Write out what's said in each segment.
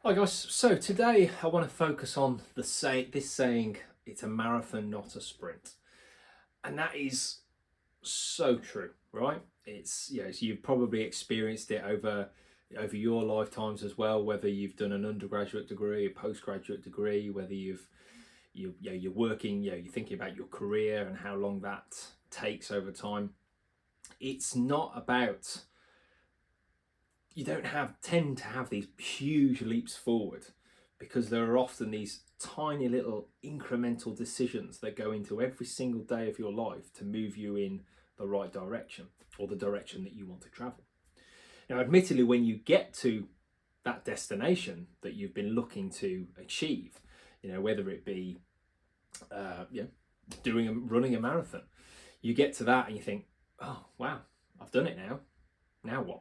Hi guys, so today I want to focus on this saying, it's a marathon, not a sprint. And that is so true, right? It's, so you've probably experienced it over your lifetimes as well, whether you've done an undergraduate degree, a postgraduate degree, whether you're working, you're thinking about your career and how long that takes over time. It's not about, you don't tend to have these huge leaps forward, because there are often these tiny little incremental decisions that go into every single day of your life to move you in the right direction, or the direction that you want to travel. Now, admittedly, when you get to that destination that you've been looking to achieve, whether it be running a marathon, you get to that and you think, oh wow, I've done it now what?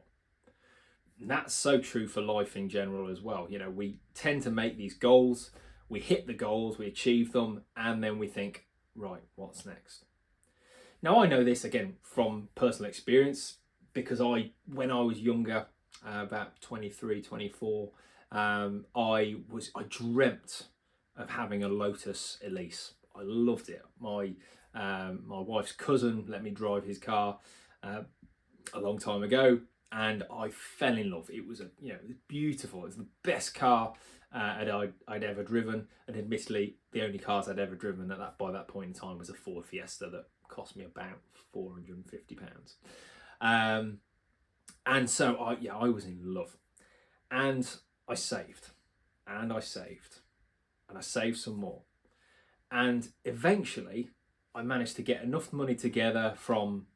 And that's so true for life in general as well. We tend to make these goals, we hit the goals, we achieve them, and then we think, right, what's next? Now, I know this again from personal experience, because when I was younger, about 23, 24, I dreamt of having a Lotus Elise. I loved it. My wife's cousin let me drive his car a long time ago, and I fell in love. It was it was beautiful. It was the best car I'd ever driven, and admittedly, the only cars I'd ever driven by that point in time was a Ford Fiesta that cost me about £450. And so I was in love, and I saved, and I saved, and I saved some more, and eventually I managed to get enough money together from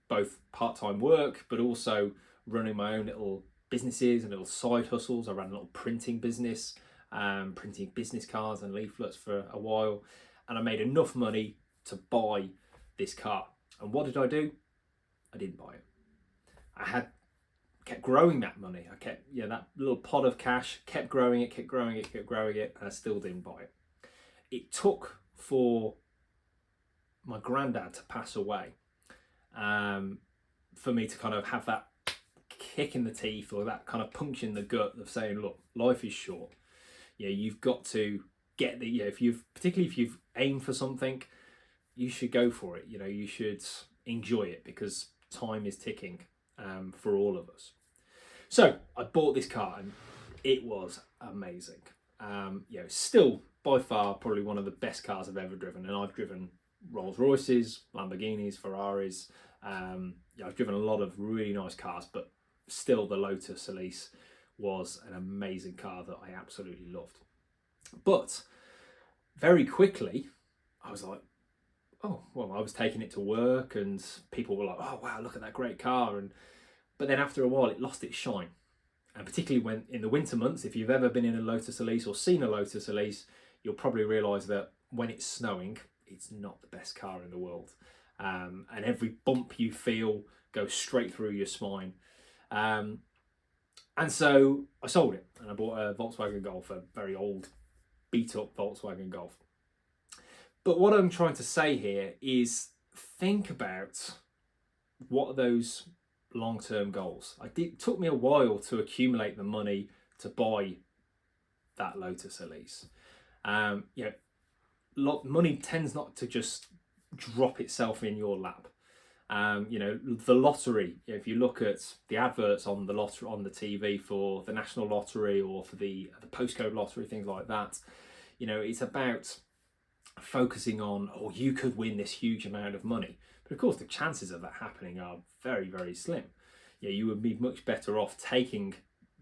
both part-time work, but also running my own little businesses and little side hustles. I ran a little printing business, printing business cards and leaflets for a while, and I made enough money to buy this car. And what did I do? I didn't buy it. I kept growing that money. I kept, that little pot of cash, kept growing it, and I still didn't buy it. It took for my granddad to pass away, for me to kind of have that kick in the teeth, or that kind of punch in the gut of saying, look, life is short. You've got to get particularly if you've aimed for something, you should go for it. You should enjoy it, because time is ticking for all of us. So I bought this car, and it was amazing. Still by far probably one of the best cars I've ever driven, and I've driven Rolls Royces, Lamborghinis, Ferraris. I've driven a lot of really nice cars, but still the Lotus Elise was an amazing car that I absolutely loved. But very quickly, I was like, oh, well, I was taking it to work, and people were like, oh, wow, look at that great car. But then after a while, it lost its shine. And particularly when in the winter months, if you've ever been in a Lotus Elise or seen a Lotus Elise, you'll probably realise that when it's snowing, it's not the best car in the world. And every bump you feel goes straight through your spine. And so I sold it, and I bought a Volkswagen Golf, a very old, beat up Volkswagen Golf. But what I'm trying to say here is, think about what are those long-term goals. It took me a while to accumulate the money to buy that Lotus Elise. Money tends not to just drop itself in your lap. The lottery, if you look at the adverts on the lottery on the TV for the national lottery, or for the postcode lottery, things like that, it's about focusing on, oh, you could win this huge amount of money. But of course, the chances of that happening are very, very slim. You would be much better off taking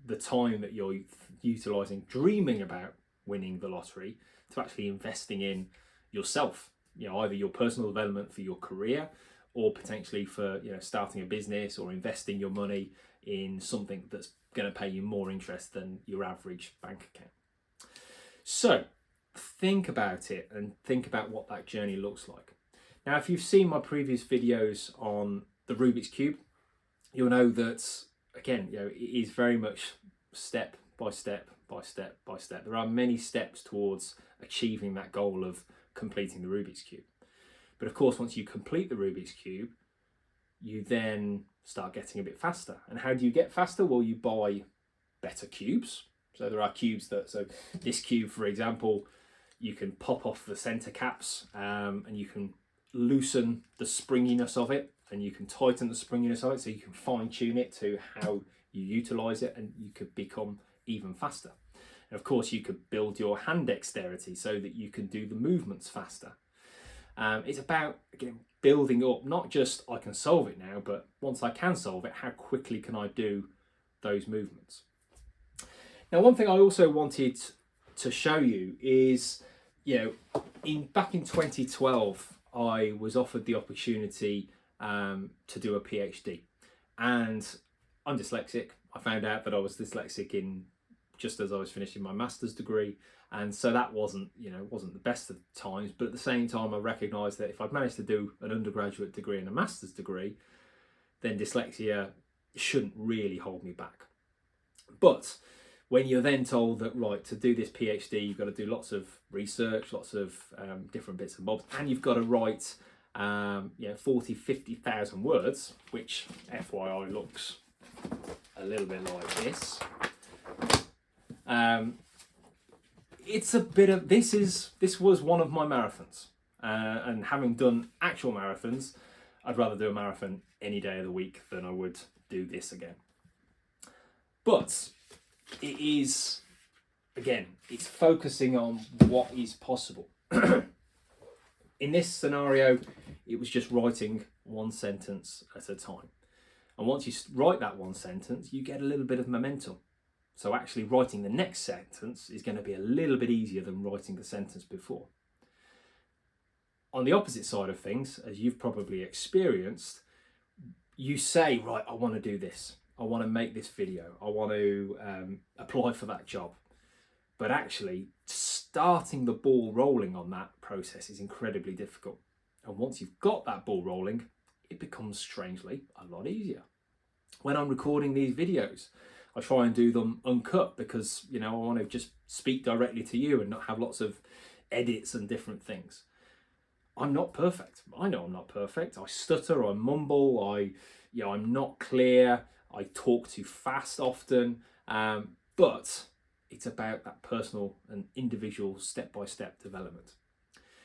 the time that you're utilising dreaming about winning the lottery to actually investing in yourself, either your personal development for your career, or potentially for starting a business, or investing your money in something that's going to pay you more interest than your average bank account. So think about it, and think about what that journey looks like. Now, if you've seen my previous videos on the Rubik's Cube, you'll know that, again, it is very much step by step by step by step. There are many steps towards achieving that goal of completing the Rubik's Cube. But of course, once you complete the Rubik's Cube, you then start getting a bit faster. And how do you get faster? Well, you buy better cubes. So there are cubes so this cube, for example, you can pop off the center caps, and you can loosen the springiness of it, and you can tighten the springiness of it, so you can fine tune it to how you utilize it, and you could become even faster. And of course, you could build your hand dexterity so that you can do the movements faster. It's about, again, building up, not just I can solve it now, but once I can solve it, how quickly can I do those movements? Now, one thing I also wanted to show you is, back in 2012, I was offered the opportunity to do a PhD, and I'm dyslexic. I found out that I was dyslexic just as I was finishing my master's degree, and so that wasn't the best of times. But at the same time, I recognised that if I'd managed to do an undergraduate degree and a master's degree, then dyslexia shouldn't really hold me back. But when you're then told that, right, to do this PhD, you've got to do lots of research, lots of different bits and bobs, and you've got to write 40, 50,000 words, which FYI looks a little bit like this. It's a bit of, this was one of my marathons, and having done actual marathons, I'd rather do a marathon any day of the week than I would do this again. But it is, again, it's focusing on what is possible. In this scenario, it was just writing one sentence at a time. And once you write that one sentence, you get a little bit of momentum. So actually writing the next sentence is going to be a little bit easier than writing the sentence before. On the opposite side of things, as you've probably experienced, you say, right, I want to do this. I want to make this video. I want to apply for that job. But actually, starting the ball rolling on that process is incredibly difficult. And once you've got that ball rolling, it becomes strangely a lot easier. When I'm recording these videos, I try and do them uncut because, I want to just speak directly to you and not have lots of edits and different things. I'm not perfect. I know I'm not perfect. I stutter, I mumble, I'm not clear, I talk too fast often, but it's about that personal and individual step-by-step development.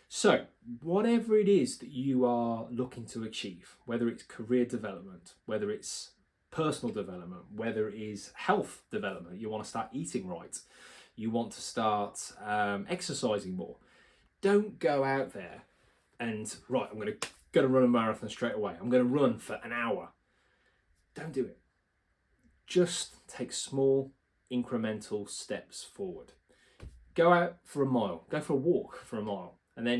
So whatever it is that you are looking to achieve, whether it's career development, whether it's personal development, whether it is health development, you want to start eating right, you want to start exercising more, don't go out there and, right, I'm going to run a marathon straight away. I'm going to run for an hour. Don't do it. Just take small incremental steps forward. Go out for a mile, go for a walk for a mile. And then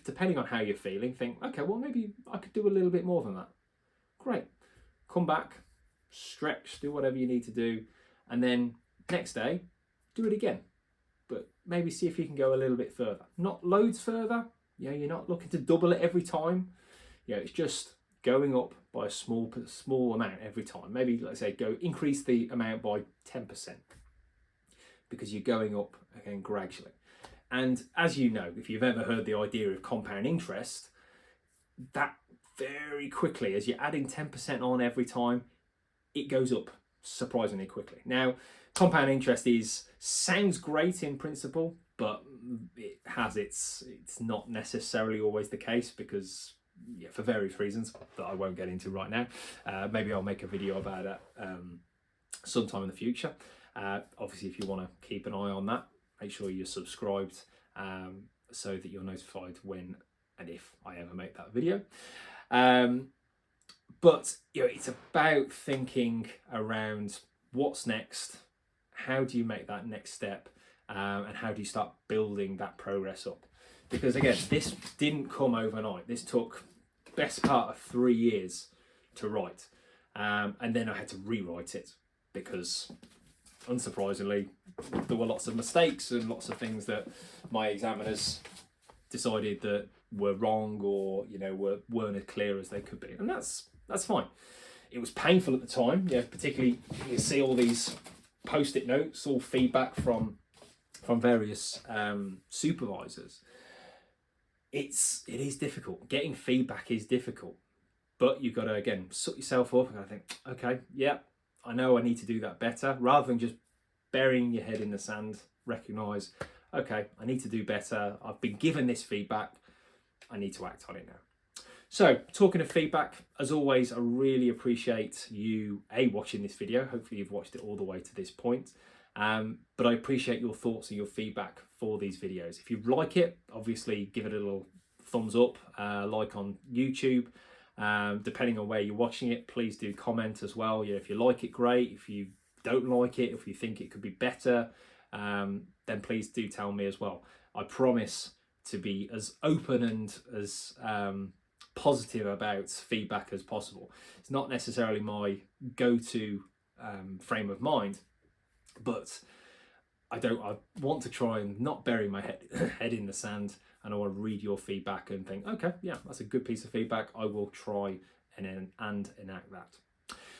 depending on how you're feeling, think, okay, well, maybe I could do a little bit more than that. Great. Come back, stretch, do whatever you need to do. And then next day, do it again. But maybe see if you can go a little bit further. Not loads further. You're not looking to double it every time. It's just going up by a small amount every time. Maybe, let's say, increase the amount by 10%, because you're going up again gradually. And as you know, if you've ever heard the idea of compound interest, that very quickly, as you're adding 10% on every time, it goes up surprisingly quickly. Now, compound interest sounds great in principle, but it's not necessarily always the case, because for various reasons that I won't get into right now. Maybe I'll make a video about it sometime in the future. Obviously, if you want to keep an eye on that, make sure you're subscribed so that you're notified when and if I ever make that video. But it's about thinking around what's next, how do you make that next step, and how do you start building that progress up? Because again, this didn't come overnight. This took the best part of 3 years to write, and then I had to rewrite it because, unsurprisingly, there were lots of mistakes and lots of things that my examiners decided that were wrong or weren't as clear as they could be, and that's fine. It was painful at the time, particularly you see all these post-it notes, all feedback from various supervisors. It is difficult. Getting feedback is difficult, but you've got to, again, suck yourself up and think, okay, yeah, I know I need to do that better, rather than just burying your head in the sand. Recognise, okay, I need to do better. I've been given this feedback. I need to act on it now. So, talking of feedback, as always, I really appreciate you watching this video. Hopefully you've watched it all the way to this point. But I appreciate your thoughts and your feedback for these videos. If you like it, obviously give it a little thumbs up, like on YouTube. Depending on where you're watching it, please do comment as well. If you like it, great. If you don't like it, if you think it could be better, then please do tell me as well. I promise to be as open and as positive about feedback as possible. It's not necessarily my go-to frame of mind, but I want to try and not bury my head in the sand, and I want to read your feedback and think, okay, yeah, that's a good piece of feedback. I will try and enact that.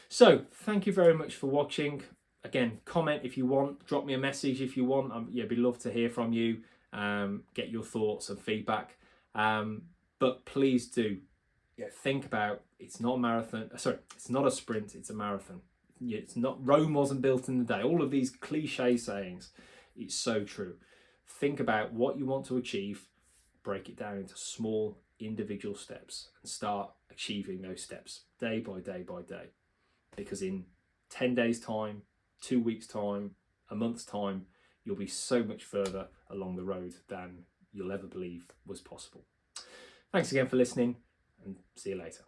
So thank you very much for watching. Again, comment if you want, drop me a message if you want. Yeah, be love to hear from you, get your thoughts and feedback. But please do think about, it's not a marathon. Sorry, it's not a sprint, it's a marathon. It's not, Rome wasn't built in a day. All of these cliche sayings, it's so true. Think about what you want to achieve, break it down into small individual steps and start achieving those steps day by day by day. Because in 10 days time, 2 weeks time, a month's time, you'll be so much further along the road than you'll ever believe was possible. Thanks again for listening, and see you later.